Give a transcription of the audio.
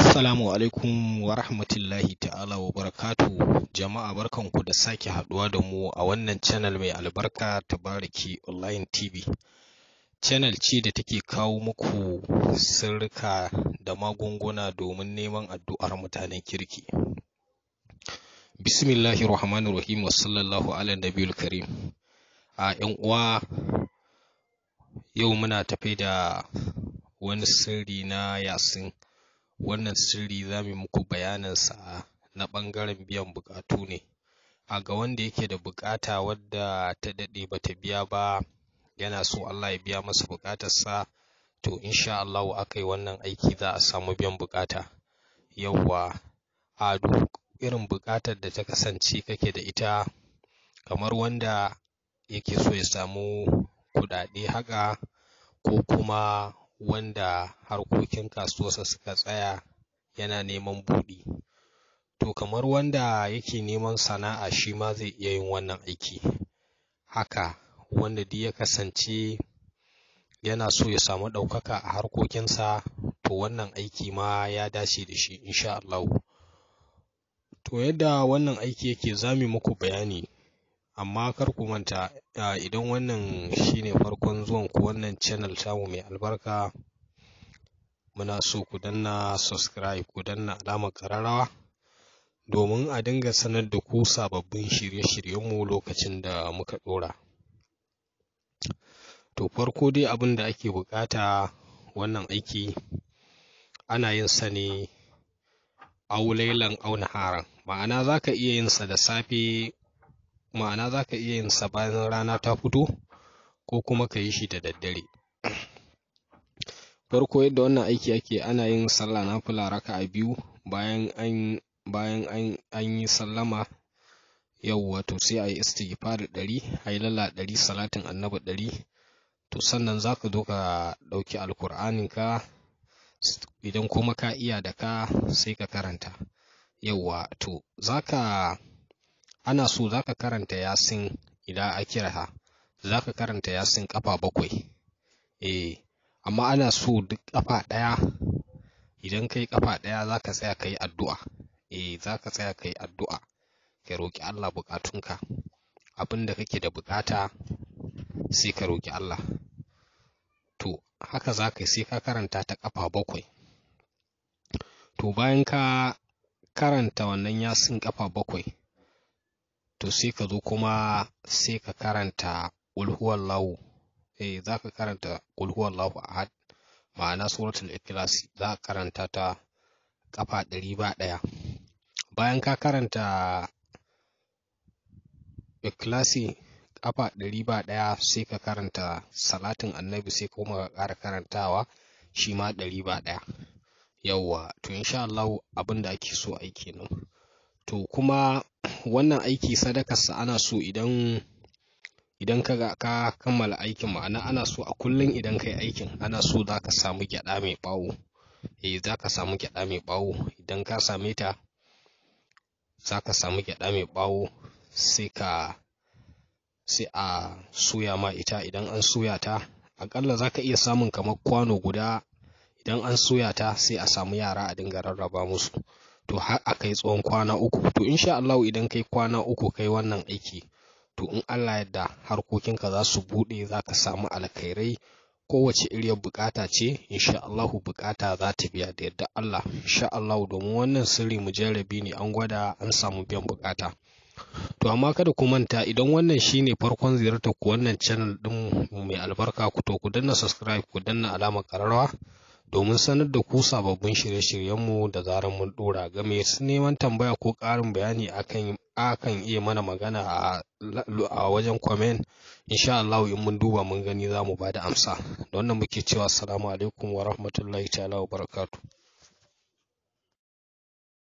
Assalamu alaikum wa rahmatullahi ta'ala wa barakatuhu. Jama'a barkanku da sake haduwa da mu a wannan channel mai albarka Tabariki Online TV. Channel ce da take kawo muku sirrika da magunguna domin neman addu'ar mutanen kirki. Bismillahirrahmanirrahim wa sallallahu ala nabiyil karim. A ƴan uwa, yau muna tafe da wani sirri na Yasin. Wannan sirri za mu muku bayaninsa na ɓangaren biyan buƙatu ne. A ga wanda yake da buƙata wadda ta daɗe ba ta biya ba, yana so Allah ya biya masa buƙatarsa, to insha Allah aka yi wannan aiki za a samu biyan buƙata. Yawwa, a duk irin buƙatar da ta kasance kake da ita, kamar wanda yake so ya samu kuɗaɗe haka, ko kuma wanda harkokin kasuwarsa suka tsaya yana neman buɗi, to kamar wanda yake neman sana'a shi ma zai iya yin wannan aiki. Haka wanda duk ya kasance yana so ya samu ɗaukaka a harkokinsa, to wannan aiki ma ya dace da shi insha Allah. To yadda wannan aiki yake za mu muku bayani, amma kar ku manta, idan wannan shine farkon zuwan ku wannan channel tamu mai albarka, muna so ku danna subscribe, ku danna alamar ƙararrawa domin a dinga sanar da ku sababbin shirye-shiryenmu lokacin da muka ɗora. To farko dai abin da ake buƙata wannan aiki ana yin sa ne au lailan au naharan, ma'ana za ka iya yin sa da safe, ma'ana za ka iya yin sa bayan rana ta fito, ko kuma ka yi shi da daddare. Farko yadda wannan aiki ake, ana yin sallah nafila raka'a biyu bayan an yi sallama. Yawwa, to sai a yi istighfar 100, hailala 100, salatin annabi 100. To sannan za ka zo ka ɗauki alkur'aninka, idan kuma ka iya da ka sai ka karanta. Yawwa, to ana so za ka karanta Yasin. Idan a kiraha za ka karanta Yasin ƙafa 7. Amma ana so duk ƙafa ɗaya, idan kai ƙafa ɗaya za ka tsaya ka yi addu'a. Za ka tsaya ka yi addu'a, ka roƙi Allah buƙatunka. Abin da kake da buƙata sai ka roƙi Allah. To haka za ka yi, sai ka karanta ta ƙafa 7. To bayan ka karanta wannan Yasin ƙafa 7, to sai ka zo kuma sai ka karanta qul huwallahu. Za ka karanta qul huwallahu ahad, ma'ana suratul ikhlas, za ka karanta ta ƙafa 100 bayan ka karanta ikhlasi ƙafa 100 sai ka karanta salatin annabi, sai kuma ka ƙara karantawa shi ma 100. Yawwa, to insha Allah abin da ake so aiki nan. To kuma wannan aiki sadakarsa ana so idan ka kammala aikin, ma'ana ana so a kullum idan kai aikin ana so za ka samu gyaɗa mai ɓawo. Za ka samu gyaɗa mai ɓawo. Idan ka same ta, za ka samu gyaɗa mai ɓawo, sai a soya ma ita. Idan an soya ta, aƙalla za ka iya samun kamar kwano guda. Idan an soya ta sai a samu yara a dinga rarraba musu, to har a kai tsawon kwana 3. To insha Allah idan kai kwana 3 kai wannan aiki, to in Allah yadda harkokinka za su buɗe, za ka samu alkhairai. Kowace iriyar buƙata ce insha Allah buƙata za ta biya da yadda Allah insha Allah, domin wannan sirri mujarrabi ne, an gwada an samu biyan buƙata. To amma kada ku manta, idan wannan shine farkon ziyartar ku wannan channel ɗin mai albarka, ku danna subscribe, ku danna alamar ƙararrawa domin sanar da ku sababbin shirye-shiryenmu da zarar mun ɗora. Game su neman tambaya ko ƙarin bayani akan iya mana magana a wajen comment. Insha Allah in mun duba mun gani za mu ba da amsa. Da wannan muke cewa assalamu alaikum wa rahmatullahi ta'ala wa barakatuh.